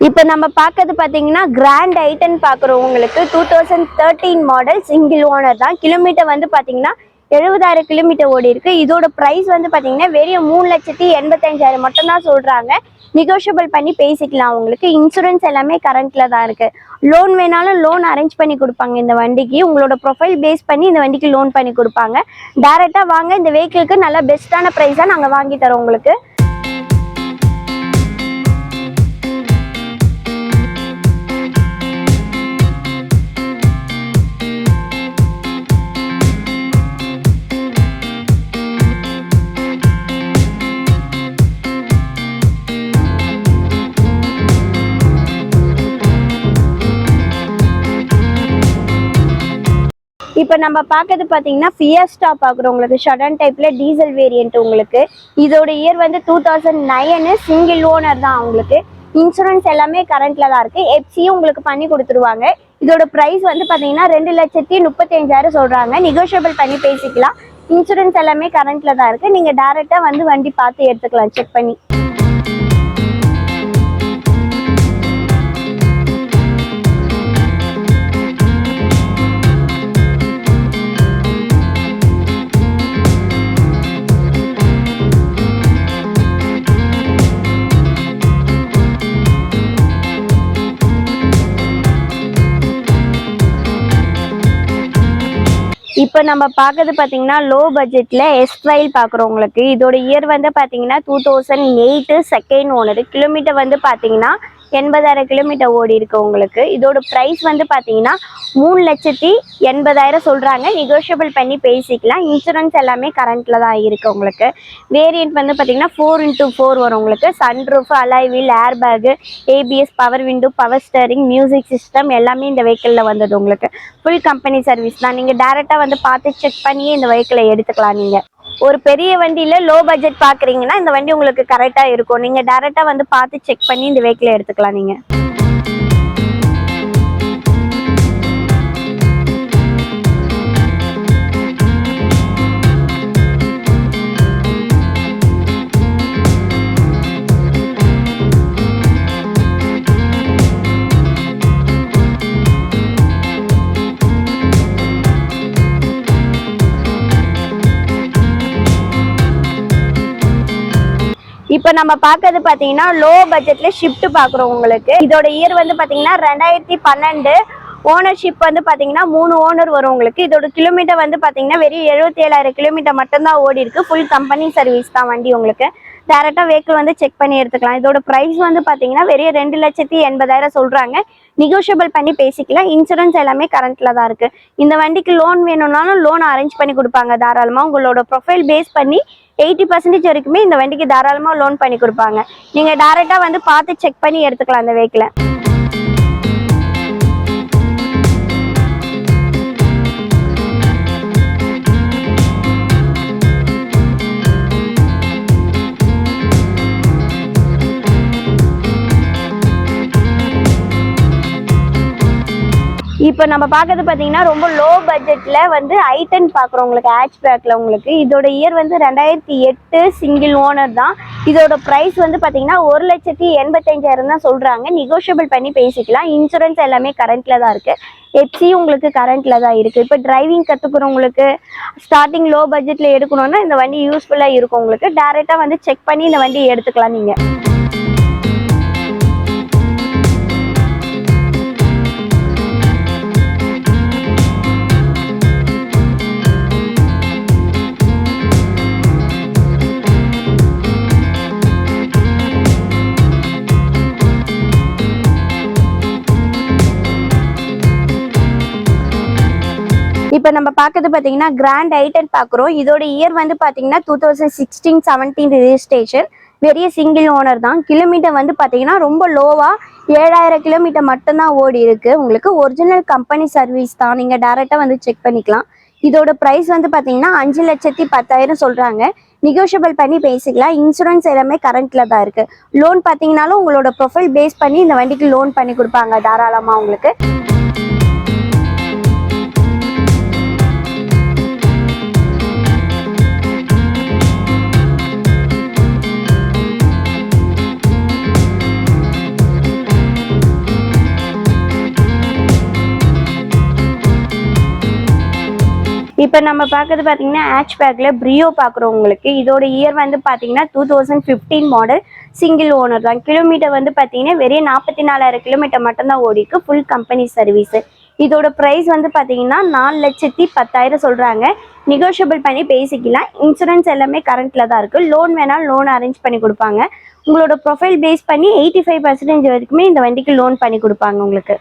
இப்போ நம்ம பார்க்கறது பார்த்தீங்கன்னா கிராண்ட் ஐட்டன் பார்க்குறோம். உங்களுக்கு 2013 மாடல் சிங்கிள் ஓனர் தான். கிலோமீட்டர் வந்து பார்த்தீங்கன்னா 70,000 கிலோமீட்டர் ஓடி இருக்கு. இதோட ப்ரைஸ் வந்து பார்த்தீங்கன்னா வெறும் 3,85,000 மட்டும்தான் சொல்கிறாங்க. நெகோஷியபிள் பண்ணி பேசிக்கலாம். உங்களுக்கு இன்சூரன்ஸ் எல்லாமே கரண்ட்ல தான் இருக்கு. லோன் வேணாலும் லோன் அரேஞ்ச் பண்ணி கொடுப்பாங்க. இந்த வண்டிக்கு உங்களோட ப்ரொஃபைல் பேஸ் பண்ணி இந்த வண்டிக்கு லோன் பண்ணி கொடுப்பாங்க. டைரெக்டாக வாங்க, இந்த வெஹிக்கிளுக்கு நல்ல பெஸ்ட்டான ப்ரைஸாக நாங்கள் வாங்கி தரோம் உங்களுக்கு. இப்போ நம்ம பார்க்கறது பார்த்தீங்கன்னா ஃபியஸ்டா பார்க்குறோம். உங்களுக்கு ஷடன் டைப்பில் டீசல் வேரியன்ட். உங்களுக்கு இதோட இயர் வந்து 2009, சிங்கிள் ஓனர் தான். உங்களுக்கு இன்சூரன்ஸ் எல்லாமே கரண்ட்டில் தான் இருக்குது. எஃப்சியும் உங்களுக்கு பண்ணி கொடுத்துருவாங்க. இதோட ப்ரைஸ் வந்து பார்த்தீங்கன்னா 2,35,000 சொல்கிறாங்க. நெகோஷியபிள் பண்ணி பேசிக்கலாம். இன்சூரன்ஸ் எல்லாமே கரண்ட்டில் தான் இருக்குது. நீங்கள் டேரெக்டாக வந்து வண்டி பார்த்து எடுத்துக்கலாம் செக் பண்ணி. இப்போ நம்ம பார்க்கறது பார்த்தீங்கன்னா லோ பட்ஜெட்டில் எஸ்ட்ரைல் பார்க்குறோம். உங்களுக்கு இதோட இயர் வந்து பார்த்தீங்கன்னா 2008, செகண்ட் ஓனர். கிலோமீட்டர் வந்து பார்த்தீங்கன்னா 80,000 கிலோமீட்டர் ஓடி இருக்கு. உங்களுக்கு இதோட ப்ரைஸ் வந்து பார்த்தீங்கன்னா 3,80,000 சொல்கிறாங்க. நெகோஷியபிள் பண்ணி பேசிக்கலாம். இன்சூரன்ஸ் எல்லாமே கரண்ட்டில் தான் இருக்குது. உங்களுக்கு வேரியன்ட் வந்து பார்த்தீங்கன்னா 4x4 வரும். உங்களுக்கு sunroof, alloy wheel, air bag, ABS, power window, power steering, music system எல்லாமே இந்த வெஹிக்கிளில் வந்தது. உங்களுக்கு ஃபுல் கம்பெனி சர்வீஸ் தான். நீங்கள் டேரெக்டாக வந்து பார்த்து செக் பண்ணியே இந்த வெஹிக்கிளை எடுத்துக்கலாம். நீங்கள் ஒரு பெரிய வண்டியில் லோ பட்ஜெட் பார்க்குறீங்கன்னா இந்த வண்டி உங்களுக்கு கரெக்டாக இருக்கும். நீங்கள் டேரெக்டாக வந்து பார்த்து செக் பண்ணி இந்த வெஹிக்கிளை எடுத்துக்கலாம். நீங்கள் இப்போ நம்ம பார்க்கறது பார்த்தீங்கன்னா லோ பட்ஜெட்டில் ஷிஃப்ட் பார்க்குறோம். உங்களுக்கு இதோட இயர் வந்து பார்த்தீங்கன்னா 2012. ஓனர்ஷிப் வந்து பார்த்தீங்கன்னா 3 ஓனர் வரும். உங்களுக்கு இதோட கிலோமீட்டர் வந்து பார்த்தீங்கன்னா வெறும் 77,000 கிலோமீட்டர் மட்டும்தான் ஓடி இருக்கு. ஃபுல் கம்பெனி சர்வீஸ் தான் வண்டி. உங்களுக்கு டேரெக்டாக வெஹிக்கிள் வந்து செக் பண்ணி எடுத்துக்கலாம். இதோட ப்ரைஸ் வந்து பார்த்தீங்கன்னா வெறும் 2,80,000 சொல்கிறாங்க. நெகோஷியபிள் பண்ணி பேசிக்கலாம். இன்சூரன்ஸ் எல்லாமே கரண்ட்டில் தான் இருக்குது. இந்த வண்டிக்கு லோன் வேணும்னாலும் லோன் அரேஞ்ச் பண்ணி கொடுப்பாங்க தாராளமாக. உங்களோட ப்ரொஃபைல் பேஸ் பண்ணி 80% வரைக்குமே இந்த வண்டிக்கு தாராளமாக லோன் பண்ணி கொடுப்பாங்க. நீங்கள் டேரெக்டாக வந்து பார்த்து செக் பண்ணி எடுத்துக்கலாம் அந்த வெஹிக்கிளை. இப்போ நம்ம பார்க்கறது பார்த்தீங்கன்னா ரொம்ப லோ பட்ஜெட்டில் வந்து ஐட்டன் பார்க்குறோம். உங்களுக்கு ஹேட்ச் பேக்கில். உங்களுக்கு இதோட இயர் வந்து 2008, சிங்கிள் ஓனர் தான். இதோட ப்ரைஸ் வந்து பார்த்தீங்கன்னா 1,85,000 தான் சொல்கிறாங்க. நெகோஷியபிள் பண்ணி பேசிக்கலாம். இன்சூரன்ஸ் எல்லாமே கரண்ட்டில் தான் இருக்குது. எஃப்சி உங்களுக்கு கரண்ட்டில் தான் இருக்குது. இப்போ டிரைவிங் கற்றுக்குறவங்களுக்கு ஸ்டார்டிங் லோ பட்ஜெட்டில் எடுக்கணும்னா இந்த வண்டி யூஸ்ஃபுல்லாக இருக்கும். உங்களுக்கு டேரெக்டாக வந்து செக் பண்ணி இந்த வண்டி எடுத்துக்கலாம். நீங்கள் இப்போ நம்ம பார்க்கறது பார்த்தீங்கன்னா கிராண்ட் ஐட்டன் பார்க்குறோம். இதோட இயர் வந்து பார்த்தீங்கன்னா 2016, 17 ரெஜிஸ்ட்ரேஷன். வெறிய சிங்கிள் ஓனர் தான். கிலோமீட்டர் வந்து பார்த்தீங்கன்னா ரொம்ப லோவாக 7,000 கிலோமீட்டர் மட்டும்தான் ஓடி இருக்கு. உங்களுக்கு ஒரிஜினல் கம்பெனி சர்வீஸ் தான். நீங்கள் டேரெக்டாக வந்து செக் பண்ணிக்கலாம். இதோட ப்ரைஸ் வந்து பார்த்தீங்கன்னா 5,10,000 சொல்கிறாங்க. நெகோஷியபிள் பண்ணி பேசிக்கலாம். இன்சூரன்ஸ் எல்லாமே கரண்ட்டில் தான் இருக்குது. லோன் பார்த்தீங்கன்னாலும் உங்களோட ப்ரொஃபைல் பேஸ் பண்ணி இந்த வண்டிக்கு லோன் பண்ணி கொடுப்பாங்க தாராளமாக உங்களுக்கு. இப்போ நம்ம பார்க்கறது பார்த்தீங்கன்னா ஹேட்ச்பேக்கில் ப்ரியோ பார்க்குறோம் உங்களுக்கு. இதோட இயர் வந்து பார்த்தீங்கன்னா 2015 மாடல், சிங்கிள் ஓனர் தான். கிலோமீட்டர் வந்து பார்த்தீங்கன்னா வெறும் 44,000 கிலோமீட்டர் மட்டும்தான் ஓடிருக்கு. Full company service. இதோட ப்ரைஸ் வந்து பார்த்தீங்கன்னா 4,10,000 சொல்கிறாங்க. நெகோஷியபிள் பண்ணி பேசிக்கலாம். இன்சூரன்ஸ் எல்லாமே கரண்ட்டில் தான் இருக்குது. லோன் வேணால் லோன் அரேஞ்ச் பண்ணி கொடுப்பாங்க. உங்களோட ப்ரொஃபைல் பேஸ் பண்ணி 85% வரைக்குமே இந்த வண்டிக்கு லோன் பண்ணி கொடுப்பாங்க உங்களுக்கு.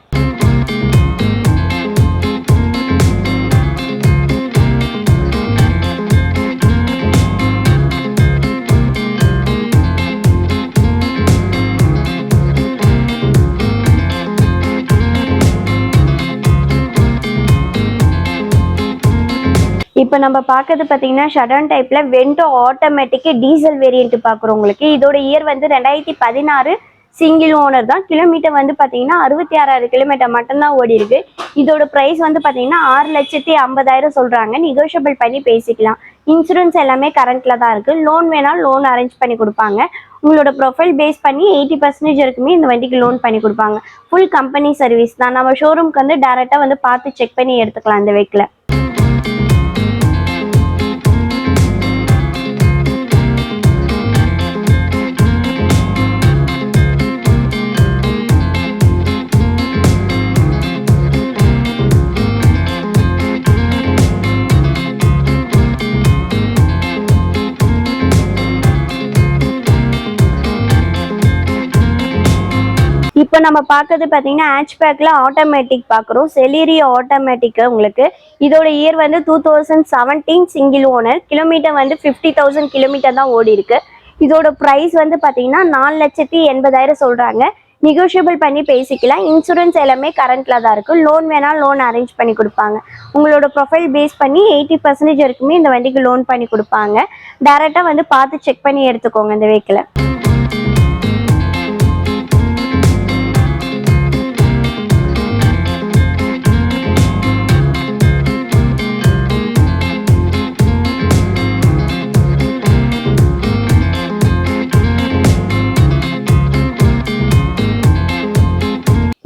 இப்போ நம்ம பார்க்கறது பார்த்தீங்கன்னா ஷடன் டைப்பில் வென்டோ ஆட்டோமேட்டிக் டீசல் வேரியன்ட் பார்க்குறோம் உங்களுக்கு. இதோட இயர் வந்து 2016, சிங்கிள் ஓனர் தான். கிலோமீட்டர் வந்து பார்த்தீங்கன்னா 66,000 கிலோமீட்டர் மட்டும்தான் ஓடி இருக்கு. இதோட ப்ரைஸ் வந்து பார்த்தீங்கன்னா 6,50,000 சொல்கிறாங்க. நெகோஷியபிள் பண்ணி பேசிக்கலாம். இன்சூரன்ஸ் எல்லாமே கரண்ட்டில் தான் இருக்குது. லோன் வேணாலும் லோன் அரேஞ்ச் பண்ணி கொடுப்பாங்க. உங்களோட ப்ரொஃபைல் பேஸ் பண்ணி 80% வரைக்குமே இந்த வண்டிக்கு லோன் பண்ணி கொடுப்பாங்க. ஃபுல் கம்பெனி சர்வீஸ் தான். நம்ம ஷோரூம்க்கு வந்து டேரெக்டாக வந்து பார்த்து செக் பண்ணி எடுத்துக்கலாம் இந்த வெஹிக்கிளை. இப்போ நம்ம பார்க்கறது பார்த்தீங்கன்னா ஹேட்ச்பேக்கில் ஆட்டோமேட்டிக் பார்க்குறோம். செலீரியோ ஆட்டோமேட்டிக்கு உங்களுக்கு. இதோட இயர் வந்து 2017, சிங்கிள் ஓனர். கிலோமீட்டர் வந்து 50,000 கிலோமீட்டர் தான் ஓடி இருக்கு. இதோட ப்ரைஸ் வந்து பார்த்தீங்கன்னா 4,80,000 சொல்கிறாங்க. நெகோஷியபிள் பண்ணி பேசிக்கலாம். இன்சூரன்ஸ் எல்லாமே கரண்ட்டில் தான் இருக்குது. லோன் வேணால் லோன் அரேஞ்ச் பண்ணி கொடுப்பாங்க. உங்களோட ப்ரொஃபைல் பேஸ் பண்ணி 80% வரைக்குமே இந்த வண்டிக்கு லோன் பண்ணி கொடுப்பாங்க. டேரெக்டாக வந்து பார்த்து செக் பண்ணி எடுத்துக்கோங்க இந்த வெஹிக்கிளை.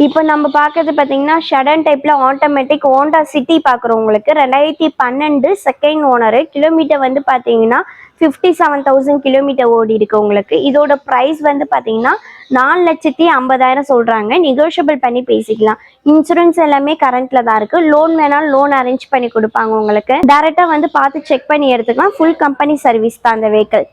இப்போ நம்ம பார்க்கறது பார்த்தீங்கன்னா ஷடன் டைப்பில் ஆட்டோமேட்டிக் ஹோண்டா சிட்டி பார்க்குறோம் உங்களுக்கு. 2012, செகண்ட் ஓனரு. கிலோமீட்டர் வந்து பார்த்தீங்கன்னா 57,000 கிலோமீட்டர் ஓடி இருக்கு உங்களுக்கு. இதோட ப்ரைஸ் வந்து பார்த்தீங்கன்னா 4,50,000 சொல்கிறாங்க. நெகோஷியபிள் பண்ணி பேசிக்கலாம். இன்சூரன்ஸ் எல்லாமே கரண்ட்டில் தான் இருக்குது. லோன் வேணாலும் லோன் அரேஞ்ச் பண்ணி கொடுப்பாங்க உங்களுக்கு. டேரெக்டாக வந்து பார்த்து செக் பண்ணி எடுத்துக்கலாம். ஃபுல் கம்பெனி சர்வீஸ் தான் அந்த வெஹிக்கிள்.